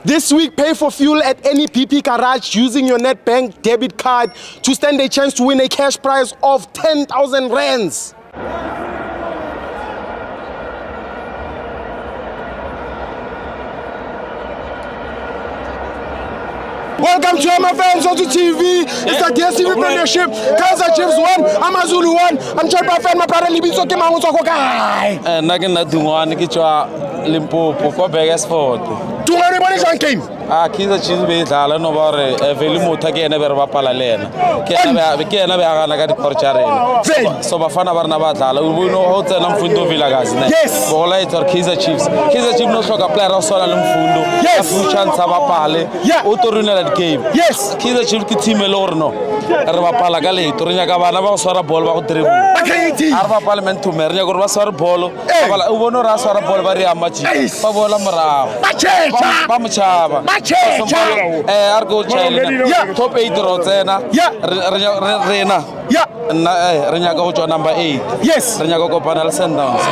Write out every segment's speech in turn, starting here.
This week, pay for fuel at any PP garage using your NetBank debit card to stand a chance to win a cash prize of 10,000 rands. Welcome to my fans on TV. It's the DSTV Premiership. Kaizer Chiefs 1, Amazulu 1. I'm joined by fan my brother Libitso Kemangu Sokokai. Nake na dungwane ke tswa Limpopo kwa Beresford. Tungane bone jang game. Kaizer Chiefs be dlala no ba re vele motho ke ene be re bapala le ena. Ke ena be agana ka diporchareng. So bafana ba rena ba dlala. O bona ho tsena Mfundo Vilakazi ne. Yes. Bola itse Kaizer Chiefs. Kaizer Chiefs no hloka player o sona le Mfundo. Yes. A chance ba pale. O torunela game. Yes. Kaizer Chiefs ke team e le gore no. Re bapala ka le torinya ka bana ba go swara ball ba go dribble. Are ba parliament to mernya gore ba swara ball. Bala o bona ra swara ball ba re amachi. Ba bola morago. Ba mchaba. Are go chile. Top 8 ro tsena. Rena. Re nya go tswa number 8. Yes. Re nya go kopana le Sundowns.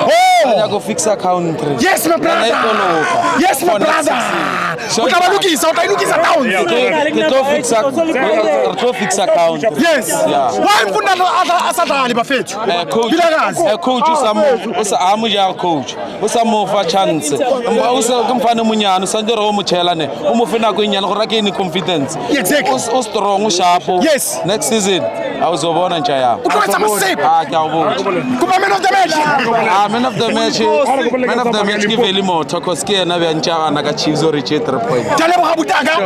Re nya go fix account. Yes, my brother. Yes, my brother. So utalukisa down. To fix account. Yes. Why mfunda asadlali bafethu? Coach usamu ya coach. Usamufa chance. Usa kumfana munyana sanjero umuchela ne. Umufina ko inyana gore ke ni confidence. Exactly. Strong sharp. Yes. Next season awuzobona nje ya. Ukwenza amasipho. Ngiyabona. Kuba man of the match. Man of the match ke vele motho cause ke yena be ntshagana ka Chiefs o reach 3 points. Tale bo habutaka.